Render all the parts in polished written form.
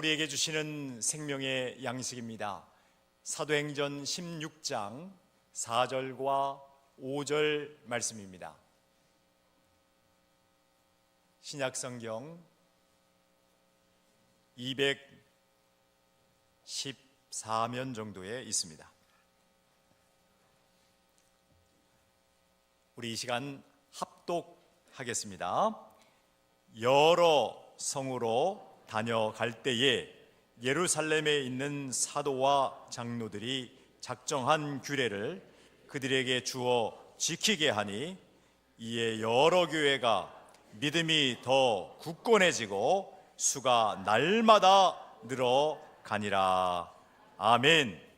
우리에게 주시는 생명의 양식입니다. 사도행전 16장 4절과 5절 말씀입니다. 신약성경 214면 정도에 있습니다. 우리 이 시간 합독하겠습니다. 여러 성으로 다녀갈 때에 예루살렘에 있는 사도와 장로들이 작정한 규례를 그들에게 주어 지키게 하니 이에 여러 교회가 믿음이 더 굳건해지고 수가 날마다 늘어가니라. 아멘.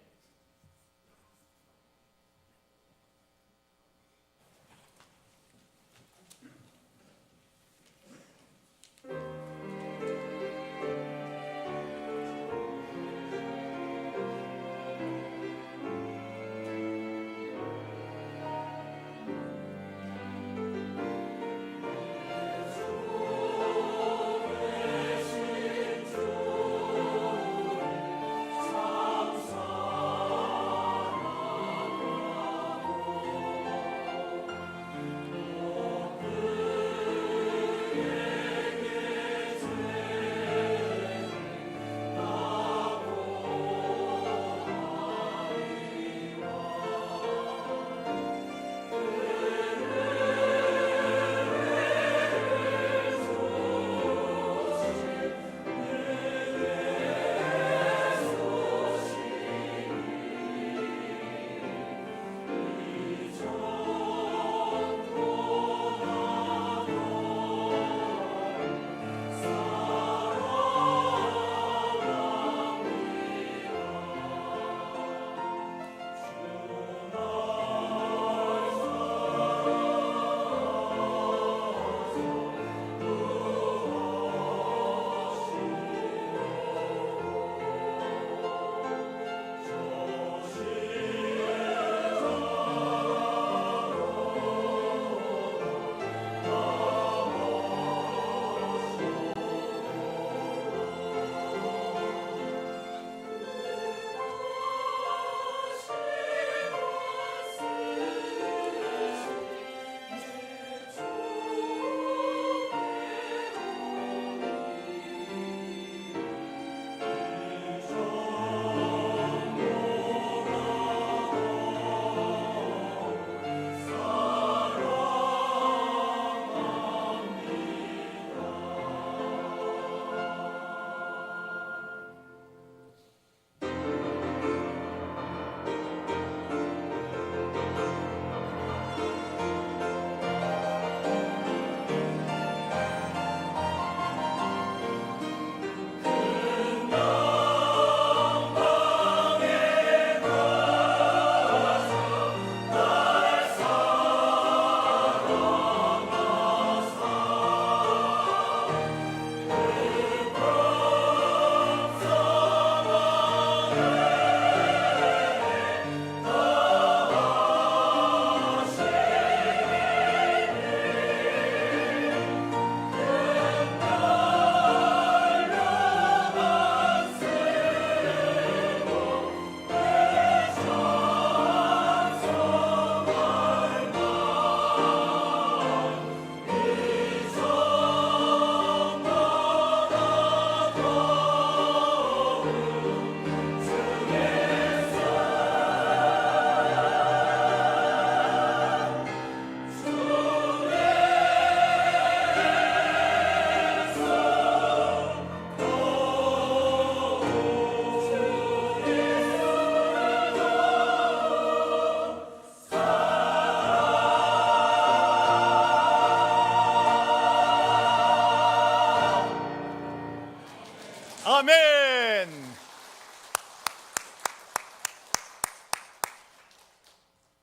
아멘.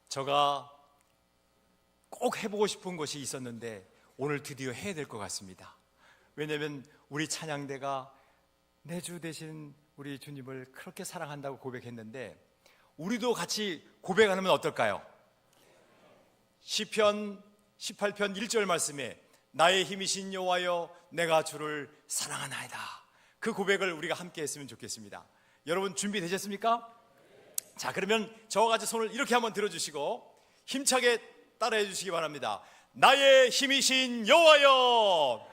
제가 꼭 해보고 싶은 것이 있었는데 오늘 드디어 해야 될 것 같습니다. 왜냐하면 우리 찬양대가 내 주 되신 우리 주님을 그렇게 사랑한다고 고백했는데 우리도 같이 고백하면 어떨까요? 시편 18편 1절 말씀에 나의 힘이신 여호와여 내가 주를 사랑하나이다. 그 고백을 우리가 함께 했으면 좋겠습니다. 여러분 준비되셨습니까? 자, 그러면 저와 같이 손을 이렇게 한번 들어주시고 힘차게 따라해 주시기 바랍니다. 나의 힘이신 여호와여,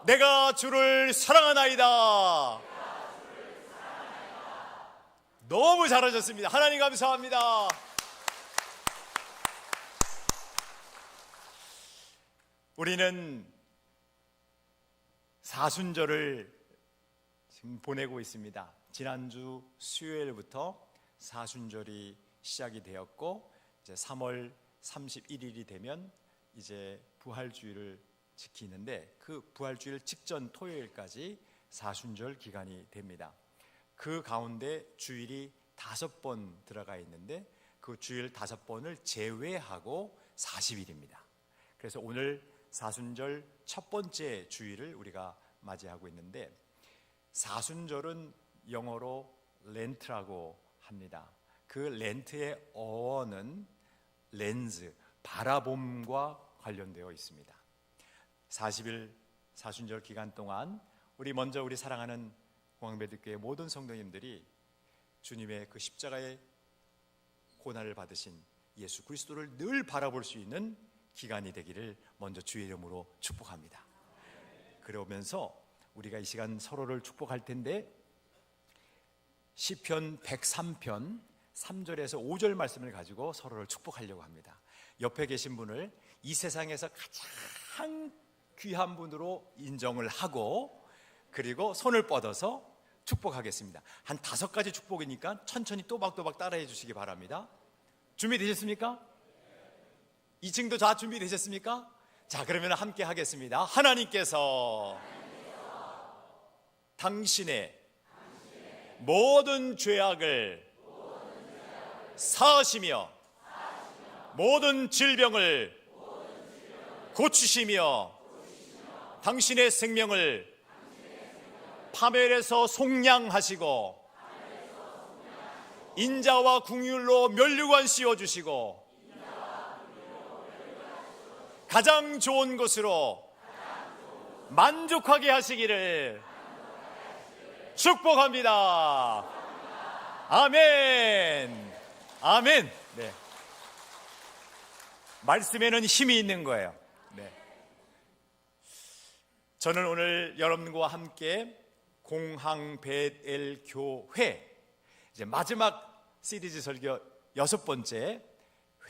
내가 주를 사랑하나이다. 너무 잘하셨습니다. 하나님 감사합니다. 우리는 사순절을 지금 보내고 있습니다. 지난주 수요일부터 사순절이 시작이 되었고, 이제 3월 31일이 되면 이제 부활주일을 지키는데, 그 부활주일 직전 토요일까지 사순절 기간이 됩니다. 그 가운데 주일이 5번 들어가 있는데, 그 주일 5번을 제외하고 40일입니다. 그래서 오늘 사순절 첫 번째 주일을 우리가 맞이하고 있는데, 사순절은 영어로 렌트라고 합니다. 그 렌트의 어원은 렌즈, 바라봄과 관련되어 있습니다. 40일 사순절 기간 동안 우리 먼저 우리 사랑하는 공항배들교회 모든 성도님들이 주님의 그 십자가의 고난을 받으신 예수 그리스도를 늘 바라볼 수 있는 기간이 되기를 먼저 주의 이름으로 축복합니다. 그러면서 우리가 이 시간 서로를 축복할 텐데, 시편 103편 3절에서 5절 말씀을 가지고 서로를 축복하려고 합니다. 옆에 계신 분을 이 세상에서 가장 귀한 분으로 인정을 하고, 그리고 손을 뻗어서 축복하겠습니다. 한 5가지 축복이니까 천천히 또박또박 따라해 주시기 바랍니다. 준비되셨습니까? 2층도 다 준비되셨습니까? 자, 그러면 함께 하겠습니다. 하나님께서 당신의 모든 죄악을 사하시며 모든 질병을 고치시며 당신의 생명을 파멸에서 속량하시고 인자와 긍휼로 면류관 씌워주시고 가장 좋은 것으로 만족하게 하시기를 축복합니다. 아멘. 아멘. 네. 말씀에는 힘이 있는 거예요. 네. 저는 오늘 여러분과 함께 공항 벳엘 교회 이제 마지막 시리즈 설교 6번째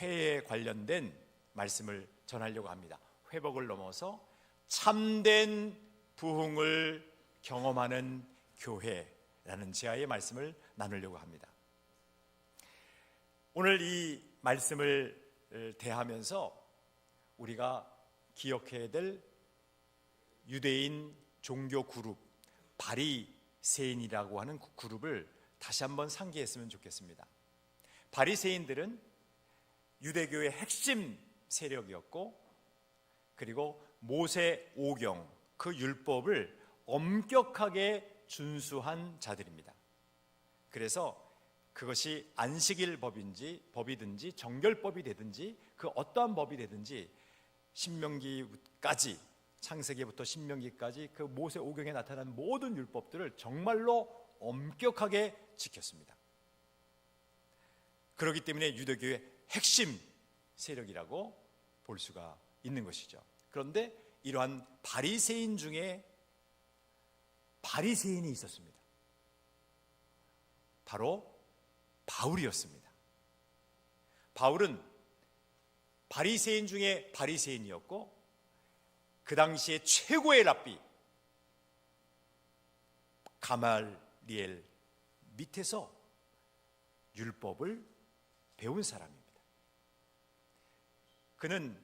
회에 관련된 말씀을 전하려고 합니다. 회복을 넘어서 참된 부흥을 경험하는 교회라는 지하의 말씀을 나누려고 합니다. 오늘 이 말씀을 대하면서 우리가 기억해야 될 유대인 종교 그룹 바리새인이라고 하는 그룹을 다시 한번 상기했으면 좋겠습니다. 바리새인들은 유대교의 핵심 세력이었고, 그리고 모세 오경 그 율법을 엄격하게 준수한 자들입니다. 그래서 그것이 안식일 법이든지 정결법이 되든지 그 어떠한 법이 되든지 신명기까지, 창세기부터 신명기까지 그 모세 오경에 나타난 모든 율법들을 정말로 엄격하게 지켰습니다. 그렇기 때문에 유대교의 핵심 세력이라고 볼 수가 있는 것이죠. 그런데 이러한 바리새인 중에 바리새인이 있었습니다. 바로 바울이었습니다. 바울은 바리새인 중에 바리새인이었고, 그 당시에 최고의 랍비 가말리엘 밑에서 율법을 배운 사람입니다. 그는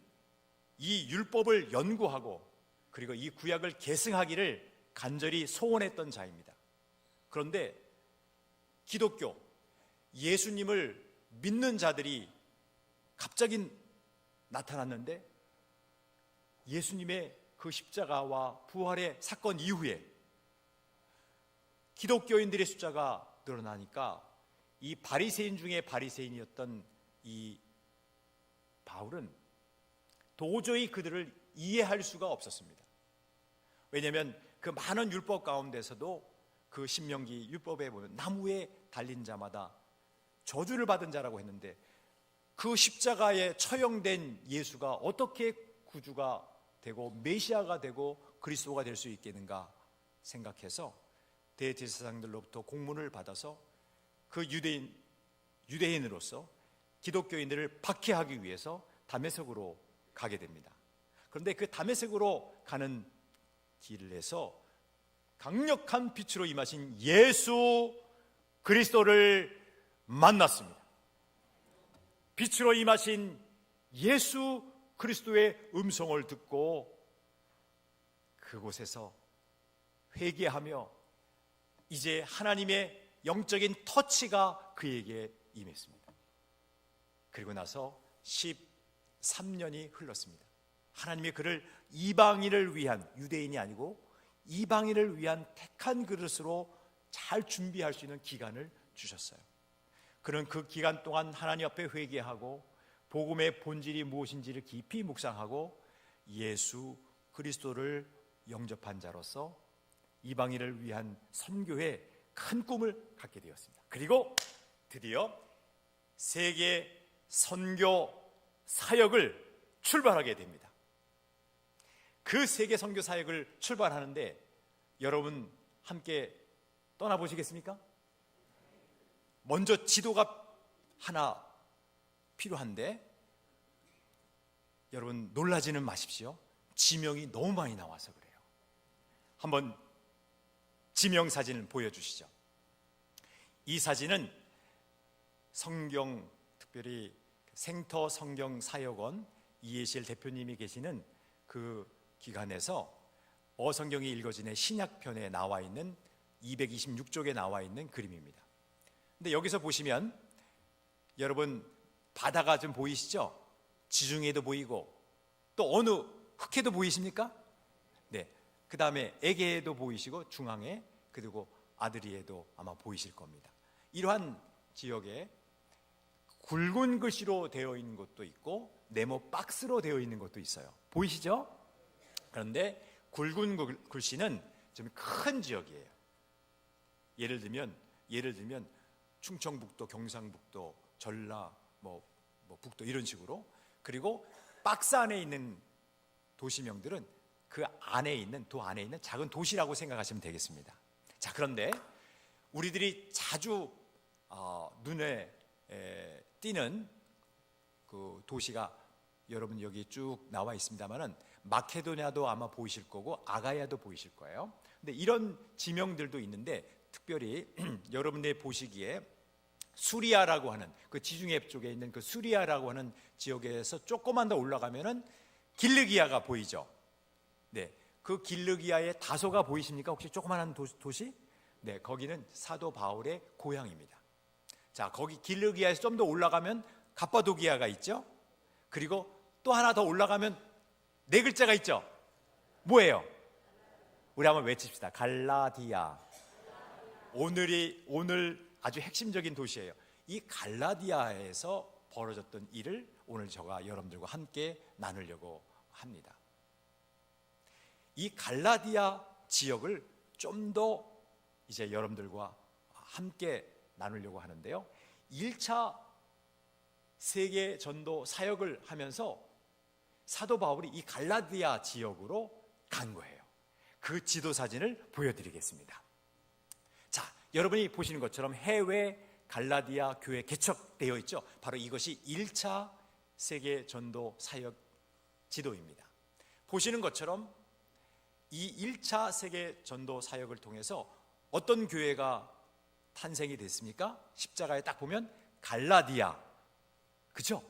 이 율법을 연구하고 그리고 이 구약을 계승하기를 간절히 소원했던 자입니다. 그런데 기독교, 예수님을 믿는 자들이 갑자기 나타났는데, 예수님의 그 십자가와 부활의 사건 이후에 기독교인들의 숫자가 늘어나니까 이 바리새인 중에 바리새인이었던 이 바울은 도저히 그들을 이해할 수가 없었습니다. 왜냐하면 그 많은 율법 가운데서도 그 신명기 율법에 보면 나무에 달린 자마다 저주를 받은 자라고 했는데, 그 십자가에 처형된 예수가 어떻게 구주가 되고 메시아가 되고 그리스도가 될 수 있겠는가 생각해서 대제사장들로부터 공문을 받아서 그 유대인으로서 기독교인들을 박해하기 위해서 다메섹으로 가게 됩니다. 그런데 그 다메섹으로 가는 길에서 강력한 빛으로 임하신 예수 그리스도를 만났습니다. 빛으로 임하신 예수 그리스도의 음성을 듣고 그곳에서 회개하며 이제 하나님의 영적인 터치가 그에게 임했습니다. 그리고 나서 13년이 흘렀습니다. 하나님이 그를 이방인을 위한, 유대인이 아니고 이방인을 위한 택한 그릇으로 잘 준비할 수 있는 기간을 주셨어요. 그는 그 기간 동안 하나님 앞에 회개하고 복음의 본질이 무엇인지를 깊이 묵상하고 예수 그리스도를 영접한 자로서 이방인을 위한 선교의 큰 꿈을 갖게 되었습니다. 그리고 드디어 세계 선교 사역을 출발하게 됩니다. 그 세계 선교 사역을 출발하는데 여러분 함께 떠나보시겠습니까? 먼저 지도가 하나 필요한데, 여러분 놀라지는 마십시오. 지명이 너무 많이 나와서 그래요. 한번 지명 사진을 보여주시죠. 이 사진은 성경, 특별히 생터 성경 사역원 이해실 대표님이 계시는 그 기관에서 어성경이 읽어지는 신약편에 나와 있는 226쪽에 나와 있는 그림입니다. 근데 여기서 보시면 여러분 바다가 좀 보이시죠? 지중해도 보이고 또 어느 흑해도 보이십니까? 네. 그 다음에 에게해도 보이시고 중앙에, 그리고 아드리에도 아마 보이실 겁니다. 이러한 지역에 굵은 글씨로 되어 있는 것도 있고 네모 박스로 되어 있는 것도 있어요. 보이시죠? 그런데 굵은 글씨는 좀 큰 지역이에요. 예를 들면 충청북도, 경상북도, 전라, 북도 이런 식으로. 그리고 박스 안에 있는 도시명들은 그 안에 있는 작은 도시라고 생각하시면 되겠습니다. 자, 그런데 우리들이 자주 눈에 띄는 그 도시가 여러분 여기 쭉 나와 있습니다만은 마케도냐도 아마 보이실 거고 아가야도 보이실 거예요. 근데 이런 지명들도 있는데 특별히 여러분들이 보시기에 수리아라고 하는 그 지중해 쪽에 있는 그 수리아라고 하는 지역에서 조금만 더 올라가면은 길르기아가 보이죠. 네, 그 길르기아의 다소가 보이십니까? 혹시 조그마한 도시? 네, 거기는 사도 바울의 고향입니다. 자, 거기 길르기아에서 좀 더 올라가면 갑바도기아가 있죠. 그리고 또 하나 더 올라가면 네 글자가 있죠. 뭐예요? 우리 한번 외칩시다. 갈라디아. 오늘 아주 핵심적인 도시예요. 이 갈라디아에서 벌어졌던 일을 오늘 제가 여러분들과 함께 나누려고 합니다. 이 갈라디아 지역을 좀 더 이제 여러분들과 함께 나누려고 하는데요. 1차 세계 전도 사역을 하면서 사도 바울이 이 갈라디아 지역으로 간 거예요. 그 지도 사진을 보여드리겠습니다. 자, 여러분이 보시는 것처럼 해외 갈라디아 교회 개척되어 있죠. 바로 이것이 1차 세계 전도 사역 지도입니다. 보시는 것처럼 이 1차 세계 전도 사역을 통해서 어떤 교회가 탄생이 됐습니까? 십자가에 딱 보면 갈라디아, 그죠?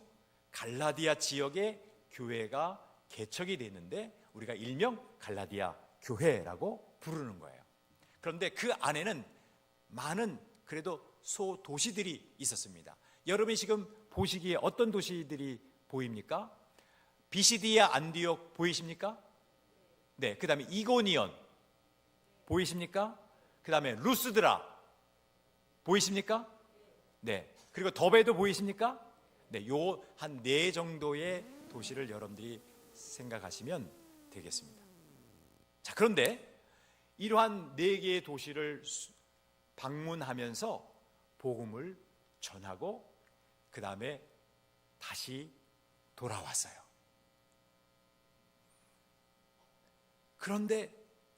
갈라디아 지역의 교회가 개척이 됐는데 우리가 일명 갈라디아 교회라고 부르는 거예요. 그런데 그 안에는 많은 그래도 소도시들이 있었습니다. 여러분이 지금 보시기에 어떤 도시들이 보입니까? 비시디아 안디옥 보이십니까? 네, 그 다음에 이고니온 보이십니까? 그 다음에 루스드라 보이십니까? 네, 그리고 더베도 보이십니까? 네, 요 한 4 정도의 도시를 여러분들이 생각하시면 되겠습니다. 자, 그런데 이러한 4개의 도시를 방문하면서 복음을 전하고 그 다음에 다시 돌아왔어요. 그런데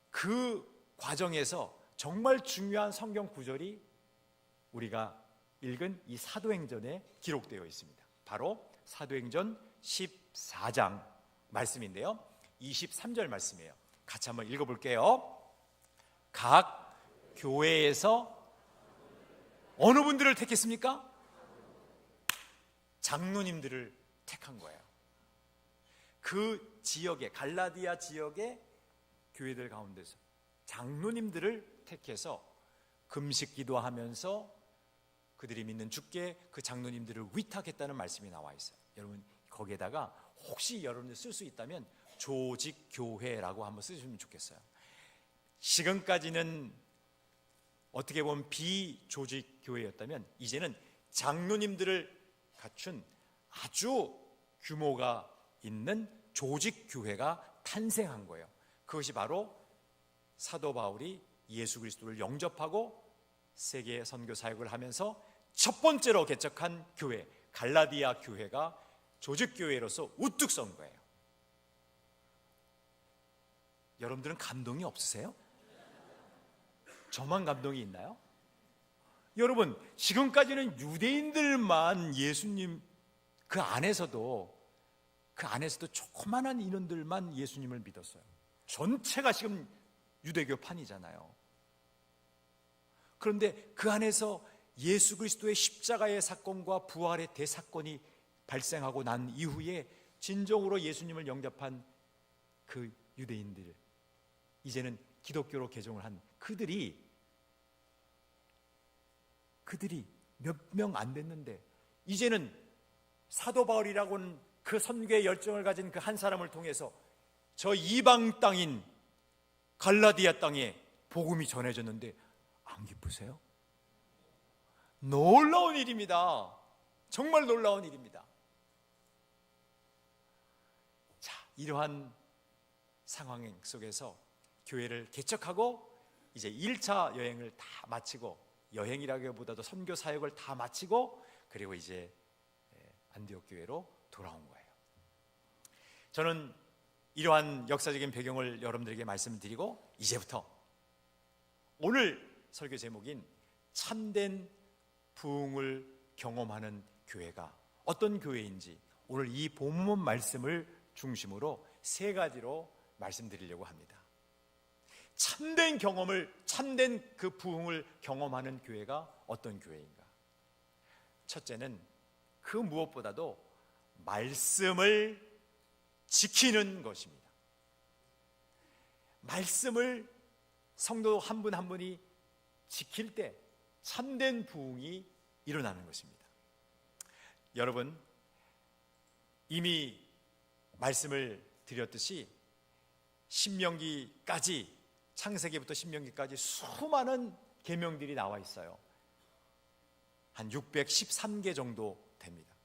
그 과정에서 정말 중요한 성경 구절이 우리가 읽은 이 사도행전에 기록되어 있습니다. 바로 사도행전 14장 말씀인데요, 23절 말씀이에요. 같이 한번 읽어볼게요. 각 교회에서 어느 분들을 택했습니까? 장로님들을 택한 거예요. 그 지역에, 갈라디아 지역의 교회들 가운데서 장로님들을 택해서 금식 기도하면서 그들이 믿는 주께 그 장로님들을 위탁했다는 말씀이 나와 있어요. 여러분, 거기에다가 혹시 여러분들 쓸 수 있다면 조직교회라고 한번 쓰시면 좋겠어요. 지금까지는 어떻게 보면 비조직교회였다면 이제는 장로님들을 갖춘 아주 규모가 있는 조직교회가 탄생한 거예요. 그것이 바로 사도 바울이 예수 그리스도를 영접하고 세계 선교 사역을 하면서 첫 번째로 개척한 교회, 갈라디아 교회가 조직교회로서 우뚝 선 거예요. 여러분들은 감동이 없으세요? 저만 감동이 있나요? 여러분, 지금까지는 유대인들만 예수님, 그 안에서도 조그만한 인원들만 예수님을 믿었어요. 전체가 지금 유대교 판이잖아요. 그런데 그 안에서 예수 그리스도의 십자가의 사건과 부활의 대사건이 발생하고 난 이후에 진정으로 예수님을 영접한 그 유대인들, 이제는 기독교로 개종을 한 그들이 몇 명 안 됐는데 이제는 사도 바울이라고는 그 선교의 열정을 가진 그 한 사람을 통해서 저 이방 땅인 갈라디아 땅에 복음이 전해졌는데 안 기쁘세요? 놀라운 일입니다. 정말 놀라운 일입니다. 자, 이러한 상황 속에서 교회를 개척하고 이제 1차 여행을 다 마치고, 여행이라기보다도 선교 사역을 다 마치고, 그리고 이제 안디옥 교회로 돌아온 거예요. 저는 이러한 역사적인 배경을 여러분들에게 말씀드리고, 이제부터 오늘 설교 제목인 참된 부흥을 경험하는 교회가 어떤 교회인지 오늘 이 본문 말씀을 중심으로 3가지로 말씀드리려고 합니다. 참된 그 부흥을 경험하는 교회가 어떤 교회인가? 첫째는 그 무엇보다도 말씀을 지키는 것입니다. 말씀을 성도 한 분 한 분이 지킬 때 참된 부흥이 일어나는 것입니다. 여러분, 이미 말씀을 드렸듯이 신명기까지, 창세기부터 신명기까지 수많은 계명들이 나와 있어요. 한 613개 정도 됩니다.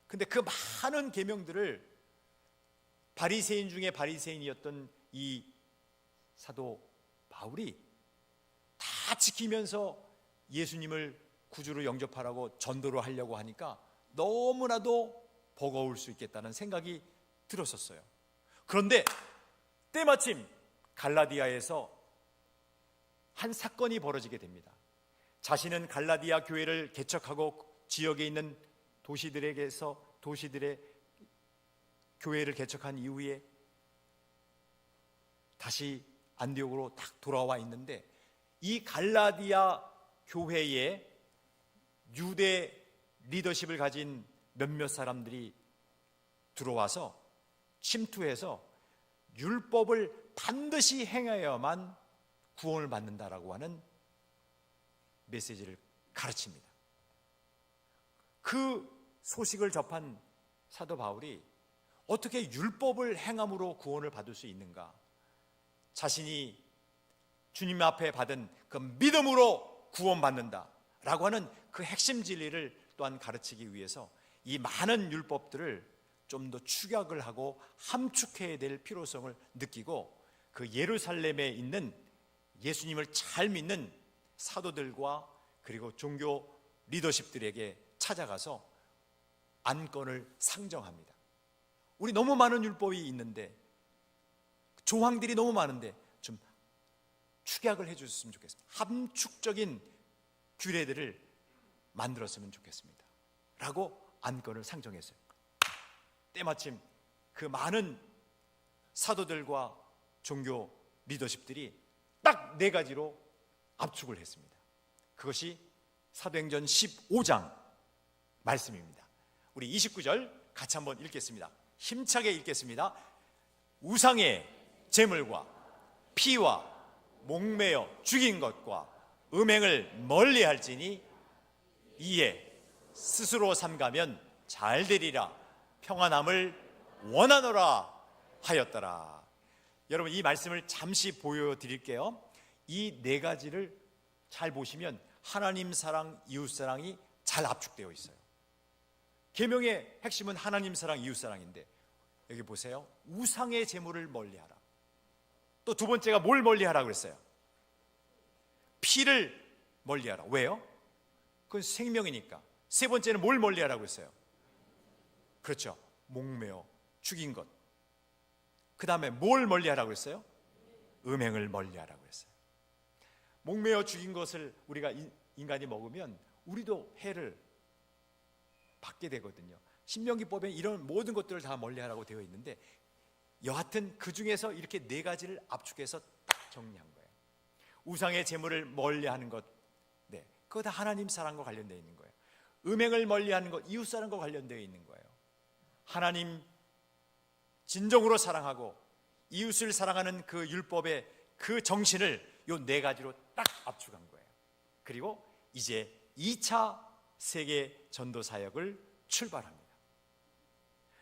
근데 그 많은 계명들을 바리새인 중에 바리새인이었던 이 사도 바울이 다 지키면서 예수님을 구주로 영접하라고 전도를 하려고 하니까 너무나도 버거울 수 있겠다는 생각이 들었었어요. 그런데 때마침 갈라디아에서 한 사건이 벌어지게 됩니다. 자신은 갈라디아 교회를 개척하고 지역에 있는 도시들의 교회를 개척한 이후에 다시 안디옥으로 딱 돌아와 있는데, 이 갈라디아 교회에 유대 리더십을 가진 몇몇 사람들이 들어와서 침투해서 율법을 반드시 행해야만 구원을 받는다라고 하는 메시지를 가르칩니다. 그 소식을 접한 사도 바울이 어떻게 율법을 행함으로 구원을 받을 수 있는가? 자신이 주님 앞에 받은 그 믿음으로 구원받는다라고 하는 그 핵심 진리를 또한 가르치기 위해서 이 많은 율법들을 좀 더 축약을 하고 함축해야 될 필요성을 느끼고, 그 예루살렘에 있는 예수님을 잘 믿는 사도들과 그리고 종교 리더십들에게 찾아가서 안건을 상정합니다. 우리 너무 많은 율법이 있는데, 조항들이 너무 많은데 좀 축약을 해주셨으면 좋겠습니다. 함축적인 규례들을 만들었으면 좋겠습니다 라고 안건을 상정했어요. 때마침 그 많은 사도들과 종교 리더십들이 딱 4가지로 압축을 했습니다. 그것이 사도행전 15장 말씀입니다. 우리 29절 같이 한번 읽겠습니다. 힘차게 읽겠습니다. 우상의 제물과 피와 목매어 죽인 것과 음행을 멀리할지니 이에 스스로 삼가면 잘 되리라 평안함을 원하노라 하였더라. 여러분, 이 말씀을 잠시 보여드릴게요. 이 4가지를 잘 보시면 하나님 사랑, 이웃 사랑이 잘 압축되어 있어요. 계명의 핵심은 하나님 사랑, 이웃 사랑인데 여기 보세요. 우상의 제물을 멀리하라. 또 2번째가 뭘 멀리하라 그랬어요? 피를 멀리하라. 왜요? 그건 생명이니까. 3번째는 뭘 멀리하라고 했어요? 그렇죠. 목매어 죽인 것. 그 다음에 뭘 멀리하라고 했어요? 음행을 멀리하라고 했어요. 목매어 죽인 것을 우리가 인간이 먹으면 우리도 해를 받게 되거든요. 신명기법에 이런 모든 것들을 다 멀리하라고 되어 있는데, 여하튼 그 중에서 이렇게 4가지를 압축해서 딱 정리한 거예요. 우상의 제물을 멀리하는 것, 네, 그거 다 하나님 사랑과 관련되어 있는 거예요. 음행을 멀리하는 것, 이웃 사랑과 관련되어 있는 거예요. 하나님 진정으로 사랑하고 이웃을 사랑하는 그 율법의 그 정신을 요 4가지로 딱 압축한 거예요. 그리고 이제 2차 세계 전도 사역을 출발합니다.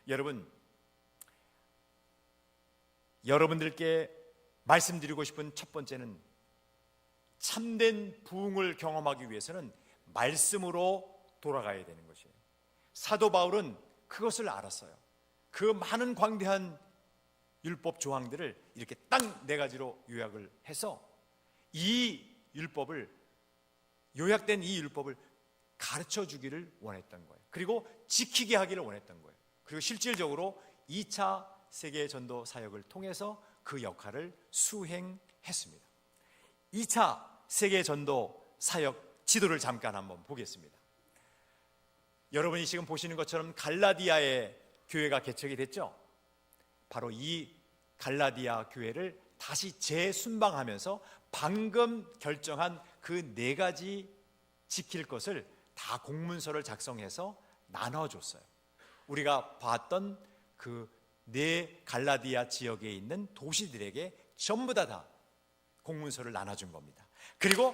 여러분, 여러분들께 말씀드리고 싶은 첫 번째는, 참된 부흥을 경험하기 위해서는 말씀으로 돌아가야 되는 것이에요. 사도 바울은 그것을 알았어요. 그 많은 광대한 율법 조항들을 이렇게 딱 4가지로 요약을 해서 이 율법을, 요약된 이 율법을 가르쳐 주기를 원했던 거예요. 그리고 지키게 하기를 원했던 거예요. 그리고 실질적으로 2차 세계 전도 사역을 통해서 그 역할을 수행했습니다. 2차 세계 전도 사역 지도를 잠깐 한번 보겠습니다. 여러분이 지금 보시는 것처럼 갈라디아의 교회가 개척이 됐죠. 바로 이 갈라디아 교회를 다시 재순방하면서 방금 결정한 그 4가지 지킬 것을 다 공문서를 작성해서 나눠줬어요. 우리가 봤던 그 4 갈라디아 지역에 있는 도시들에게 전부 다 공문서를 나눠준 겁니다. 그리고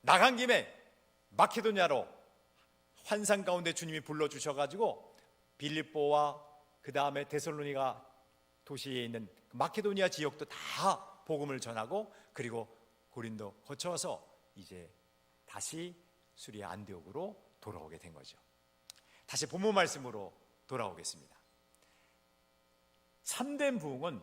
나간 김에 마케도냐로 환상 가운데 주님이 불러주셔가지고 빌립보와 그 다음에 데살로니가 도시에 있는 마케도니아 지역도 다 복음을 전하고, 그리고 고린도 거쳐서 이제 다시 수리아 안디옥으로 돌아오게 된 거죠. 다시 본문 말씀으로 돌아오겠습니다. 참된 부흥은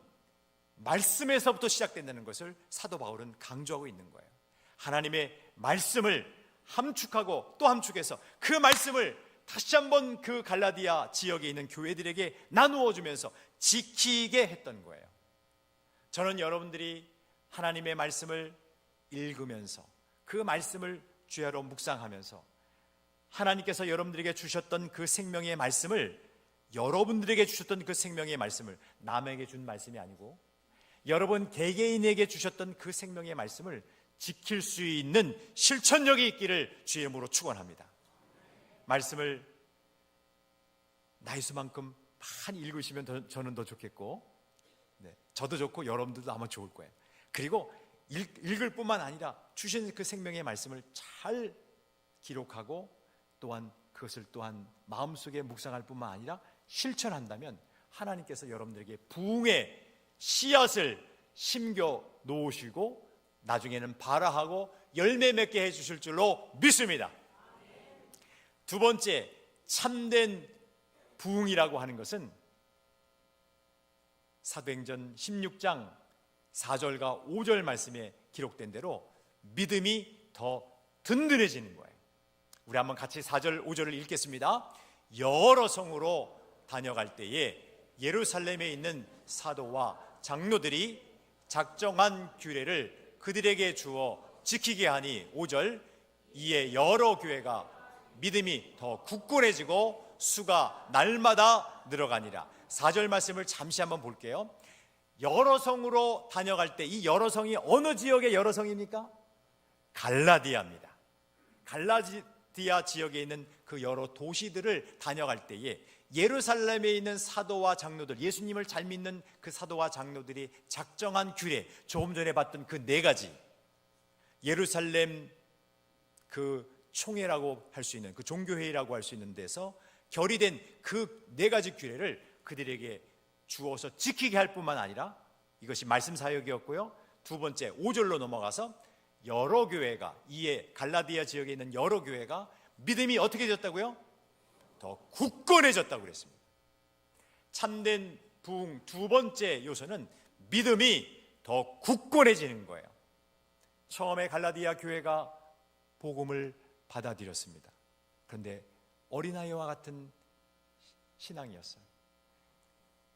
말씀에서부터 시작된다는 것을 사도 바울은 강조하고 있는 거예요. 하나님의 말씀을 함축하고 또 함축해서 그 말씀을 다시 한번 그 갈라디아 지역에 있는 교회들에게 나누어 주면서 지키게 했던 거예요. 저는 여러분들이 하나님의 말씀을 읽으면서 그 말씀을 주야로 묵상하면서 하나님께서 여러분들에게 주셨던 그 생명의 말씀을, 여러분들에게 주셨던 그 생명의 말씀을, 남에게 준 말씀이 아니고 여러분 개개인에게 주셨던 그 생명의 말씀을 지킬 수 있는 실천력이 있기를 주의 이름으로 축원합니다. 말씀을 나이 수만큼 많이 읽으시면 저는 더 좋겠고, 네, 저도 좋고 여러분들도 아마 좋을 거예요. 그리고 읽을 뿐만 아니라 주신 그 생명의 말씀을 잘 기록하고 또한 그것을 또한 마음속에 묵상할 뿐만 아니라 실천한다면 하나님께서 여러분들에게 부흥의 씨앗을 심겨 놓으시고 나중에는 발화하고 열매 맺게 해주실 줄로 믿습니다. 2번째, 참된 부흥이라고 하는 것은 사도행전 16장 4절과 5절 말씀에 기록된 대로 믿음이 더 든든해지는 거예요. 우리 한번 같이 4절 5절을 읽겠습니다. 여러 성으로 다녀갈 때에 예루살렘에 있는 사도와 장로들이 작정한 규례를 그들에게 주어 지키게 하니 5절 이에 여러 교회가 믿음이 더 굳건해지고 수가 날마다 늘어가니라. 4절 말씀을 잠시 한번 볼게요. 여러 성으로 다녀갈 때 이 여러 성이 어느 지역의 여러 성입니까? 갈라디아입니다. 갈라디아 지역에 있는 그 여러 도시들을 다녀갈 때에 예루살렘에 있는 사도와 장로들, 예수님을 잘 믿는 그 사도와 장로들이 작정한 규례, 조금 전에 봤던 그 4가지, 예루살렘 그 총회라고 할 수 있는, 그 종교회의라고 할 수 있는 데서 결의된 그 4가지 규례를 그들에게 주어서 지키게 할 뿐만 아니라, 이것이 말씀 사역이었고요. 두 번째 5절로 넘어가서 여러 교회가, 이에 갈라디아 지역에 있는 여러 교회가 믿음이 어떻게 되었다고요? 더 굳건해졌다고 그랬습니다. 참된 부흥 두 번째 요소는 믿음이 더 굳건해지는 거예요. 처음에 갈라디아 교회가 복음을 받아들였습니다. 그런데 어린아이와 같은 신앙이었어요.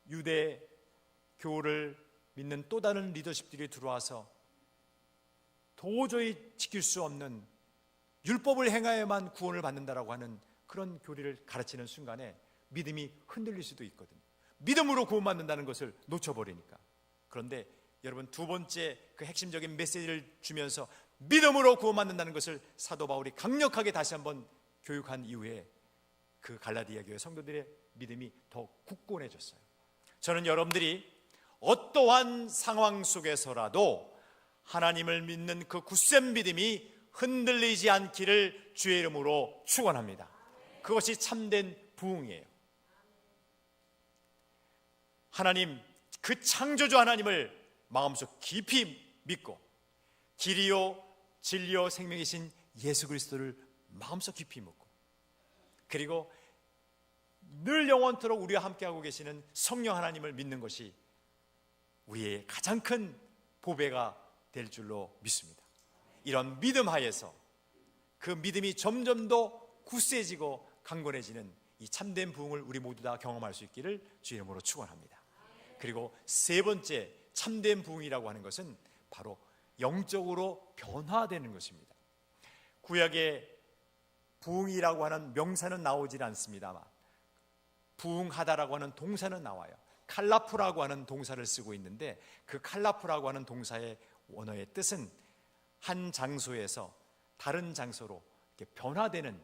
유대 교를 믿는 또 다른 리더십들이 들어와서 도저히 지킬 수 없는 율법을 행하여만 구원을 받는다라고 하는 그런 교리를 가르치는 순간에 믿음이 흔들릴 수도 있거든요. 믿음으로 구원받는다는 것을 놓쳐버리니까. 그런데 여러분, 두 번째 그 핵심적인 메시지를 주면서 믿음으로 구원받는다는 것을 사도 바울이 강력하게 다시 한번 교육한 이후에 그 갈라디아 교회 성도들의 믿음이 더 굳건해졌어요. 저는 여러분들이 어떠한 상황 속에서라도 하나님을 믿는 그 굳센 믿음이 흔들리지 않기를 주의 이름으로 축원합니다. 그것이 참된 부흥이에요. 하나님, 그 창조주 하나님을 마음속 깊이 믿고 길이요 진리요 생명이신 예수 그리스도를 마음속 깊이 묻고, 그리고 늘 영원토록 우리와 함께하고 계시는 성령 하나님을 믿는 것이 우리의 가장 큰 보배가 될 줄로 믿습니다. 이런 믿음 하에서 그 믿음이 점점 더 굳세지고 강건해지는 이 참된 부흥을 우리 모두 다 경험할 수 있기를 주의 이름으로 축원합니다. 그리고 세 번째 참된 부흥이라고 하는 것은 바로 영적으로 변화되는 것입니다. 구약의 부흥이라고 하는 명사는 나오질 않습니다만 부흥하다라고 하는 동사는 나와요. 칼라프라고 하는 동사를 쓰고 있는데, 그 칼라프라고 하는 동사의 원어의 뜻은 한 장소에서 다른 장소로 이렇게 변화되는,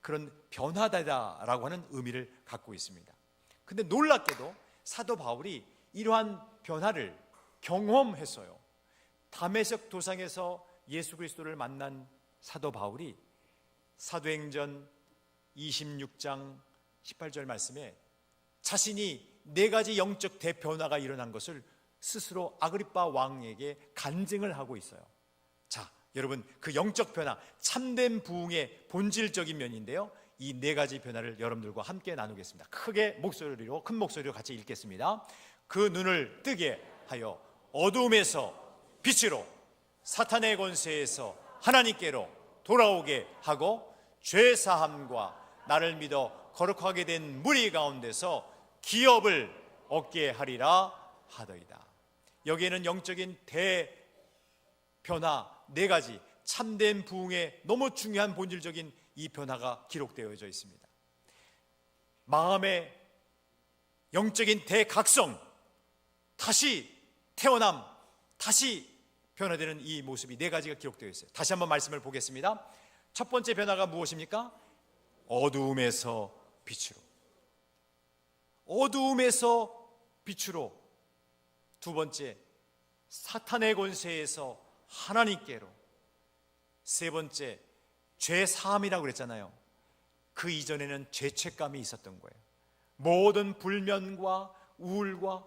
그런 변화되다라고 하는 의미를 갖고 있습니다. 근데 놀랍게도 사도 바울이 이러한 변화를 경험했어요. 다메섹 도상에서 예수 그리스도를 만난 사도 바울이 사도행전 26장 18절 말씀에 자신이 4가지 영적 대변화가 일어난 것을 스스로 아그리빠 왕에게 간증을 하고 있어요. 자, 여러분, 그 영적 변화, 참된 부흥의 본질적인 면인데요, 이 4가지 변화를 여러분들과 함께 나누겠습니다. 큰 목소리로 같이 읽겠습니다. 그 눈을 뜨게 하여 어두움에서 빛으로, 사탄의 권세에서 하나님께로 돌아오게 하고, 죄사함과 나를 믿어 거룩하게 된 무리 가운데서 기업을 얻게 하리라 하더이다. 여기에는 영적인 대변화 4가지, 참된 부흥의 너무 중요한 본질적인 이 변화가 기록되어져 있습니다. 마음의 영적인 대각성, 다시 태어남, 다시 변화되는 이 모습이 4가지가 기록되어 있어요. 다시 한번 말씀을 보겠습니다. 첫 번째 변화가 무엇입니까? 어두움에서 빛으로. 어두움에서 빛으로. 두 번째, 사탄의 권세에서 하나님께로. 세 번째, 죄 사함이라고 그랬잖아요. 그 이전에는 죄책감이 있었던 거예요. 모든 불면과 우울과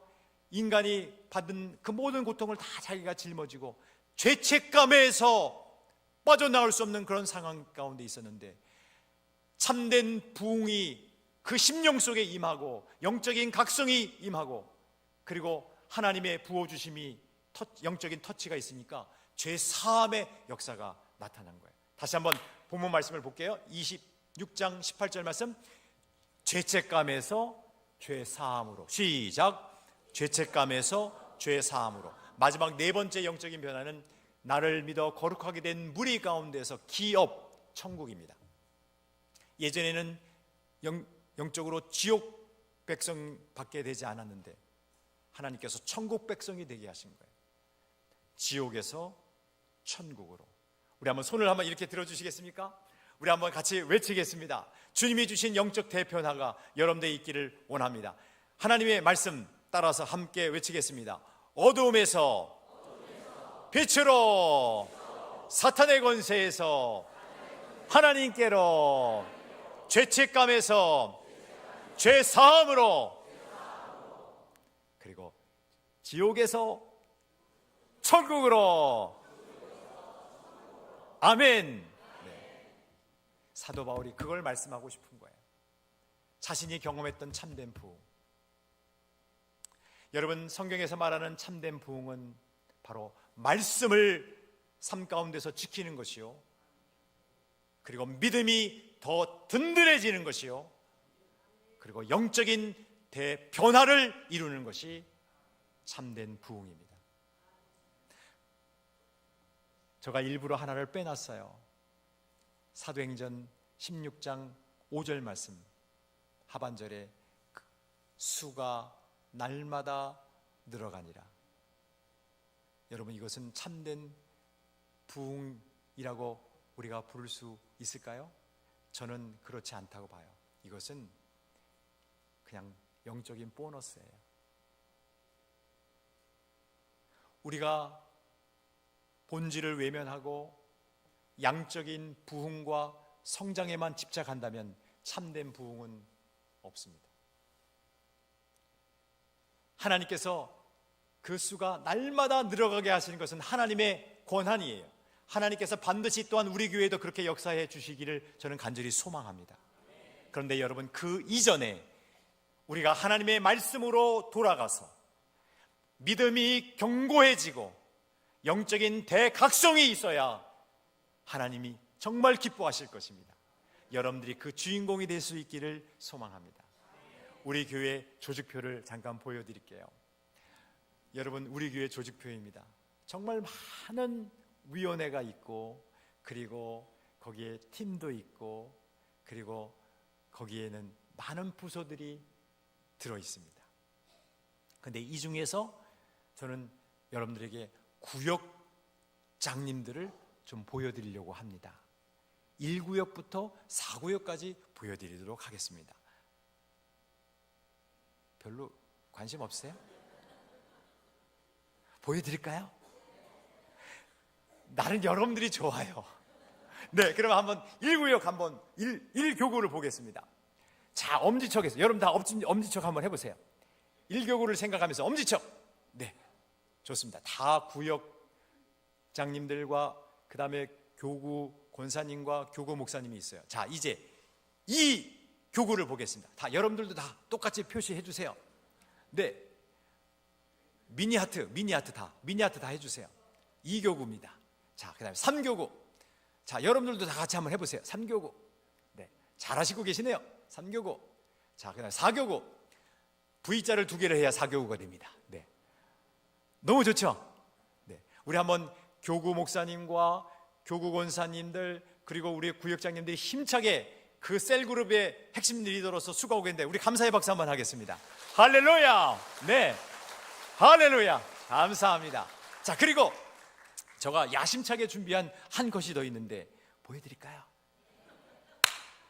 인간이 받은 그 모든 고통을 다 자기가 짊어지고 죄책감에서 빠져나올 수 없는 그런 상황 가운데 있었는데, 참된 부흥이 그 심령 속에 임하고 영적인 각성이 임하고, 그리고 하나님의 부어주심이 영적인 터치가 있으니까 죄 사함의 역사가 나타난 거예요. 다시 한번 본문 말씀을 볼게요. 26장 18절 말씀. 죄책감에서 죄 사함으로. 시작. 죄책감에서 죄 사함으로. 마지막 네 번째 영적인 변화는 나를 믿어 거룩하게 된 무리 가운데서 기업 천국입니다. 예전에는 영적으로 지옥 백성밖에 되지 않았는데 하나님께서 천국 백성이 되게 하신 거예요. 지옥에서 천국으로. 우리 한번 손을 한번 이렇게 들어주시겠습니까? 우리 한번 같이 외치겠습니다. 주님이 주신 영적 대변화가 여러분들에 있기를 원합니다. 하나님의 말씀 따라서 함께 외치겠습니다. 어두움에서 빛으로, 사탄의 권세에서 하나님께로, 죄책감에서 죄 사함으로, 그리고 지옥에서 천국으로. 아멘. 네. 사도 바울이 그걸 말씀하고 싶은 거예요. 자신이 경험했던 참된 부흥. 여러분, 성경에서 말하는 참된 부흥은 바로 말씀을 삶 가운데서 지키는 것이요, 그리고 믿음이 더 든든해지는 것이요, 그리고 영적인 대변화를 이루는 것이 참된 부흥입니다. 제가 일부러 하나를 빼놨어요. 사도행전 16장 5절 말씀 하반절에 수가 날마다 늘어가니라. 여러분, 이것은 참된 부흥이라고 우리가 부를 수 있을까요? 저는 그렇지 않다고 봐요. 이것은 그냥 영적인 보너스예요. 우리가 본질을 외면하고 양적인 부흥과 성장에만 집착한다면 참된 부흥은 없습니다. 하나님께서 그 수가 날마다 늘어가게 하시는 것은 하나님의 권한이에요. 하나님께서 반드시 또한 우리 교회에도 그렇게 역사해 주시기를 저는 간절히 소망합니다. 그런데 여러분, 그 이전에 우리가 하나님의 말씀으로 돌아가서 믿음이 견고해지고 영적인 대각성이 있어야 하나님이 정말 기뻐하실 것입니다. 여러분들이 그 주인공이 될 수 있기를 소망합니다. 우리 교회 조직표를 잠깐 보여드릴게요. 여러분, 우리 교회 조직표입니다. 정말 많은 위원회가 있고, 그리고 거기에 팀도 있고, 그리고 거기에는 많은 부서들이 들어 있습니다. 그런데 이 중에서 저는 여러분들에게 구역장님들을 좀 보여드리려고 합니다. 1구역부터 4구역까지 보여드리도록 하겠습니다. 별로 관심 없어요? 보여드릴까요? 나는 여러분들이 좋아요. 네, 그럼 한번 1구역 한번 1교구를 보겠습니다. 자, 엄지척에서 여러분 다 엄지척 한번 해보세요. 1교구를 생각하면서 엄지척. 네, 좋습니다. 다 구역장님들과 그 다음에 교구 권사님과 교구 목사님이 있어요. 자, 이제 이 교구를 보겠습니다. 다 여러분들도 다 똑같이 표시해 주세요. 네, 미니하트 다 해주세요. 2교구입니다. 자, 그 다음에 3교구. 자, 여러분들도 다 같이 한번 해보세요. 3교구. 네, 잘하시고 계시네요. 3교구. 자, 그 다음에 4교구. V자를 2개를 해야 4교구가 됩니다. 네, 너무 좋죠? 네, 우리 한번 교구 목사님과 교구 권사님들, 그리고 우리 구역장님들이 힘차게 그 셀그룹의 핵심 리더로서 수고하고 계는데 우리 감사의 박수 한번 하겠습니다. 할렐루야. 네, 할렐루야. 감사합니다. 자, 그리고 제가 야심차게 준비한 한 것이 더 있는데 보여드릴까요?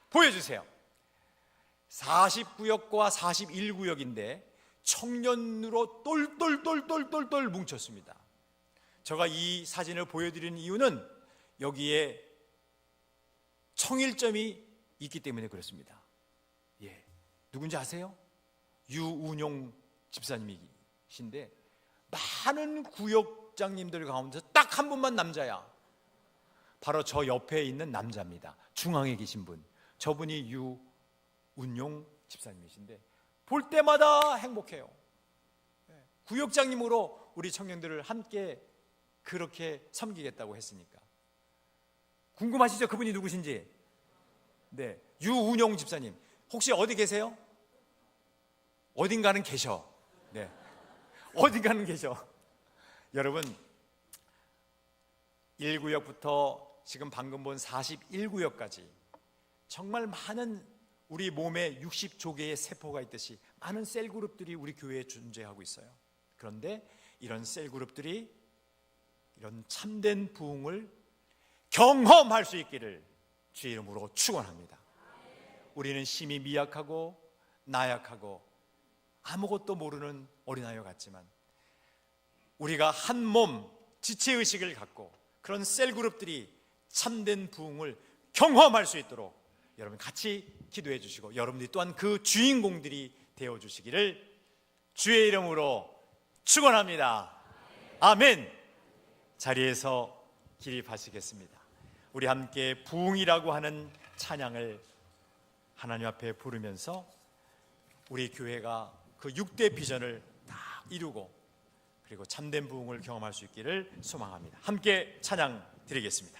보여주세요. 40구역과 41구역인데 청년으로 똘똘 뭉쳤습니다. 제가 이 사진을 보여드리는 이유는 여기에 청일점이 있기 때문에 그렇습니다. 예, 누군지 아세요? 유운용 집사님이신데 많은 구역장님들 가운데서 딱 한 분만 남자야. 바로 저 옆에 있는 남자입니다. 중앙에 계신 분, 저분이 유운용 집사님이신데 볼 때마다 행복해요. 구역장님으로 우리 청년들을 함께 그렇게 섬기겠다고 했으니까. 궁금하시죠? 그분이 누구신지? 네, 유운용 집사님. 혹시 어디 계세요? 어딘가는 계셔. 네, 어딘가는 계셔. 여러분, 1구역부터 지금 방금 본 41구역까지 정말 많은 우리 몸에 60조개의 세포가 있듯이 많은 셀그룹들이 우리 교회에 존재하고 있어요. 그런데 이런 셀그룹들이 이런 참된 부흥을 경험할 수 있기를 주의 이름으로 축원합니다. 우리는 힘이 미약하고 나약하고 아무것도 모르는 어린아이와 같지만 우리가 한 몸 지체의식을 갖고 그런 셀그룹들이 참된 부흥을 경험할 수 있도록 여러분 같이 기도해 주시고 여러분들이 또한 그 주인공들이 되어 주시기를 주의 이름으로 축원합니다. 아멘. 자리에서 기립하시겠습니다. 우리 함께 부흥이라고 하는 찬양을 하나님 앞에 부르면서 우리 교회가 그 6대 비전을 다 이루고 그리고 참된 부흥을 경험할 수 있기를 소망합니다. 함께 찬양 드리겠습니다.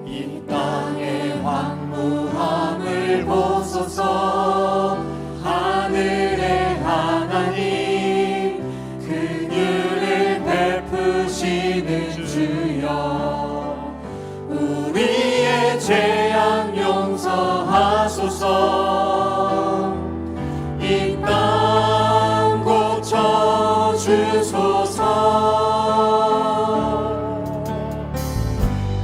이 땅의 황무함을 보소서. 하늘의 하나님 긍휼을 베푸시는 주여, 우리의 죄악 용서하소서. 이 땅 고쳐주소서.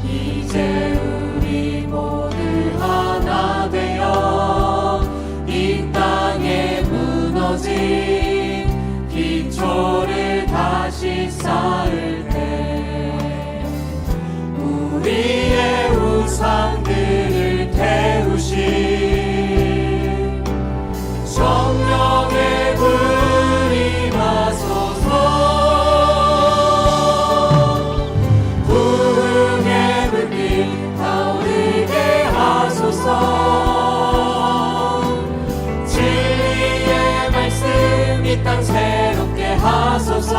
이제 우리 모두 하나 되어 이 땅에 무너진 기초를 다시 쌓을 때 우리의 우상들을 태우신 성령의 불이 나소서. 부흥의 불빛 타오르게 하소서. 진리의 말씀 이 땅 새롭게 하소서.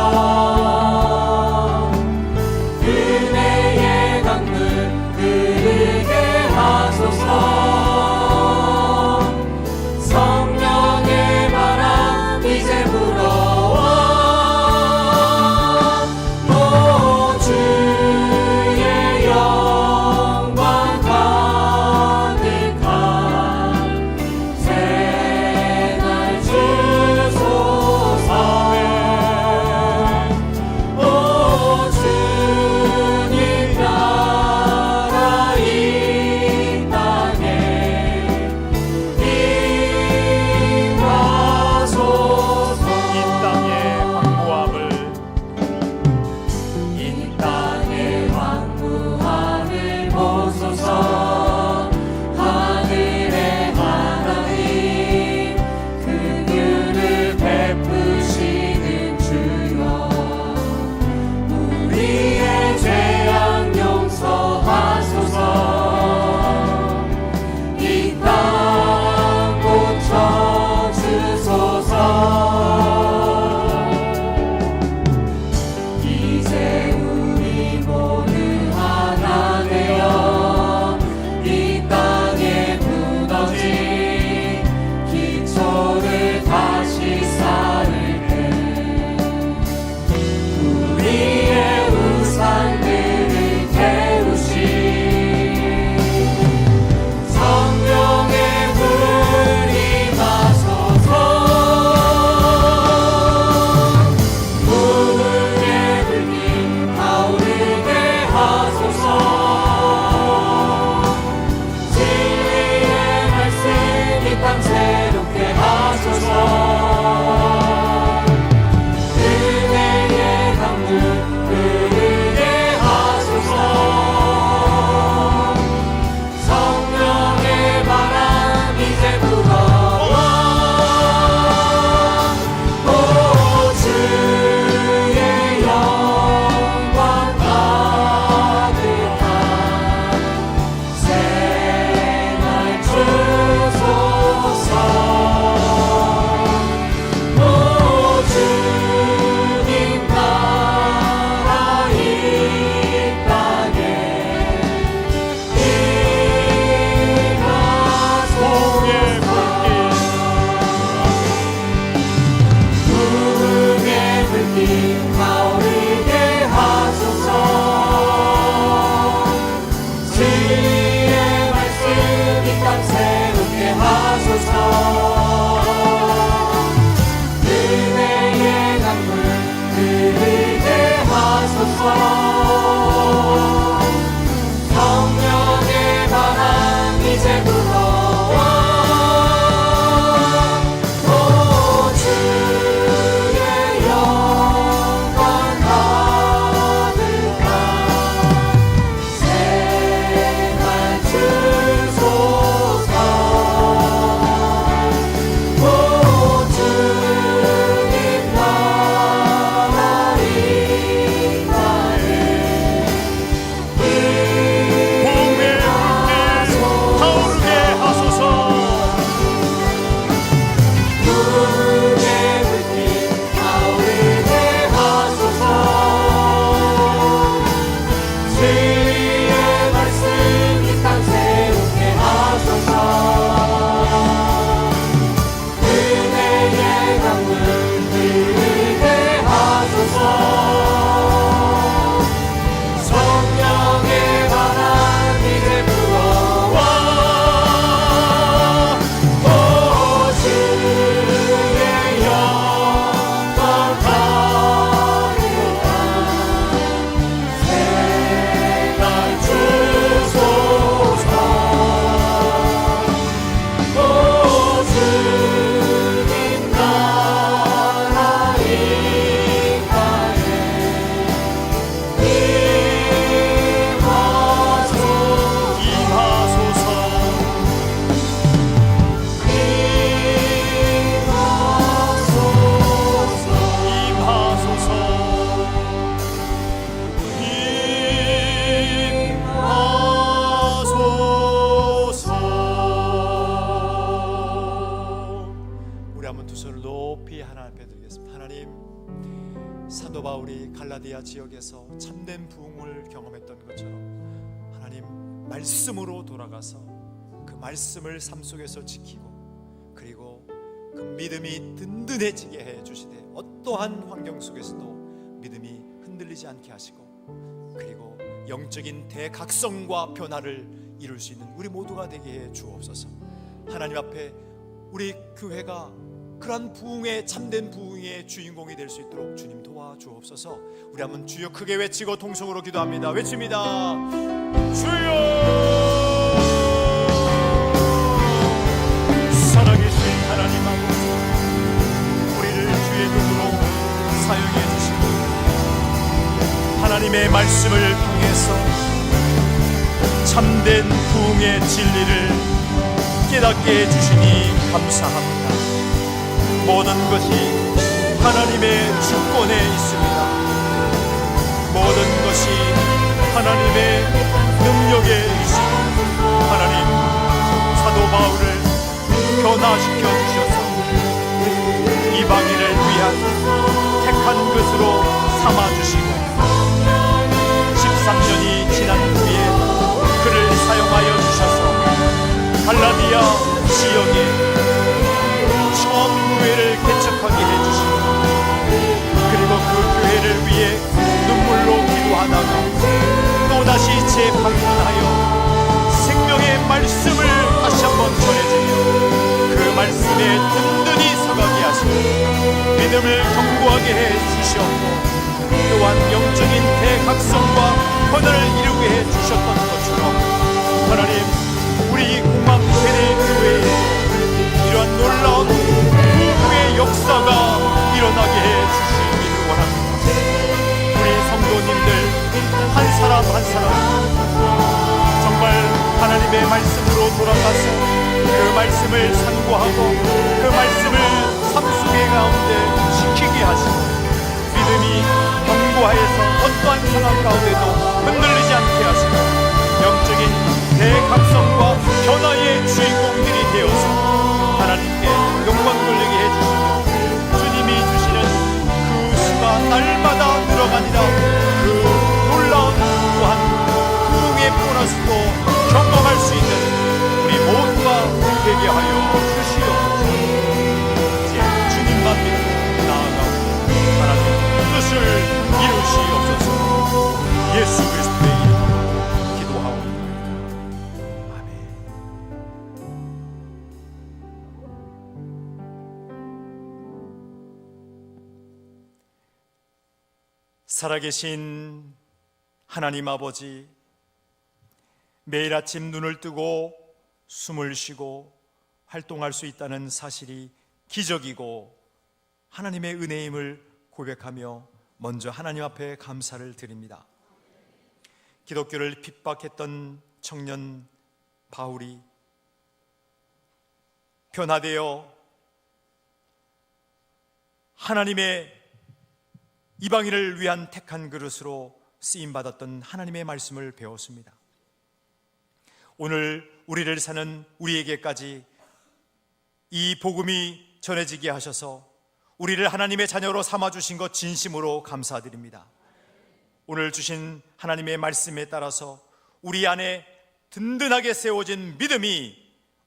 하나님 앞에 드리겠습니다. 하나님, 사도 바울이 갈라디아 지역에서 참된 부흥을 경험했던 것처럼 하나님 말씀으로 돌아가서 그 말씀을 삶 속에서 지키고, 그리고 그 믿음이 든든해지게 해 주시되 어떠한 환경 속에서도 믿음이 흔들리지 않게 하시고, 그리고 영적인 대각성과 변화를 이룰 수 있는 우리 모두가 되게 해 주옵소서. 하나님 앞에 우리 교회가 그러한 부흥의, 참된 부흥의 주인공이 될 수 있도록 주님 도와주옵소서. 우리 한번 주여 크게 외치고 통성으로 기도합니다. 외칩니다. 주여! 살아계신 하나님 아버지, 우리를 주의 도구로 사용해 주시고 하나님의 말씀을 통해서 참된 부흥의 진리를 깨닫게 해주시니 감사합니다. 모든 것이 하나님의 주권에 있습니다. 모든 것이 하나님의 능력에 있습니다. 하나님, 사도 바울을 변화시켜 주셔서 이방인을 위한 택한 것으로 삼아주시고 13년이 지난 후에 그를 사용하여 주셔서 갈라디아 지역에 처음 교회를 개척하게 해주시고, 그리고 그 교회를 위해 눈물로 기도하다가 또다시 재방문하여 생명의 말씀을 다시 한번 전해주며 그 말씀에 든든히 서가게 하시고 믿음을 견고하게 해주셨고, 또한 영적인 대각성과 변화를 이루게 해주셨던 것처럼 하나님, 우리 공항 세례 교회에 이러한 놀라운 부흥의 역사가 일어나게 해주시기를 원합니다. 우리 성도님들 한 사람 한 사람 정말 하나님의 말씀으로 돌아가서 그 말씀을 상고하고 그 말씀을 삶 속의 가운데 지키게 하시고 믿음이 견고하여서 어떠한 상황 가운데도 흔들리지 않게 하시고 영적인 대각성과 변화의 주인공들이 되어서 하나님께 영광 돌리게 해주시며 주님이 주시는 그 수가 날마다 늘어가니라 그 놀라운 또한 부흥의 보너스도 경험할 수 있는 우리 모두가 되게 하여 주시옵소서. 이제 주님만 믿고 나아가고 하나님 뜻을 이루시옵소서. 예수 그리스도의 이름으로 기도하옵나이다. 아멘. 살아계신 하나님 아버지, 매일 아침 눈을 뜨고 숨을 쉬고 활동할 수 있다는 사실이 기적이고 하나님의 은혜임을 고백하며 먼저 하나님 앞에 감사를 드립니다. 기독교를 핍박했던 청년 바울이 변화되어 하나님의 이방인을 위한 택한 그릇으로 쓰임받았던 하나님의 말씀을 배웠습니다. 오늘 우리를 사는 우리에게까지 이 복음이 전해지게 하셔서 우리를 하나님의 자녀로 삼아주신 것 진심으로 감사드립니다. 오늘 주신 하나님의 말씀에 따라서 우리 안에 든든하게 세워진 믿음이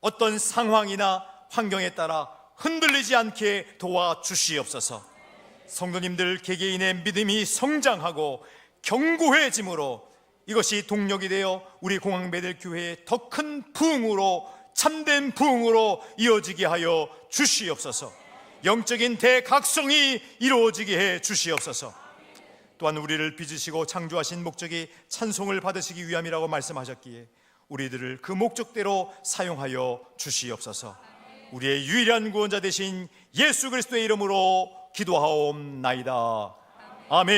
어떤 상황이나 환경에 따라 흔들리지 않게 도와주시옵소서. 성도님들 개개인의 믿음이 성장하고 견고해짐으로 이것이 동력이 되어 우리 공항배들교회의 더 큰 부흥으로, 참된 부흥으로 이어지게 하여 주시옵소서. 영적인 대각성이 이루어지게 해 주시옵소서. 또한 우리를 빚으시고 창조하신 목적이 찬송을 받으시기 위함이라고 말씀하셨기에 우리들을 그 목적대로 사용하여 주시옵소서. 우리의 유일한 구원자 되신 예수 그리스도의 이름으로 기도하옵나이다. 아멘.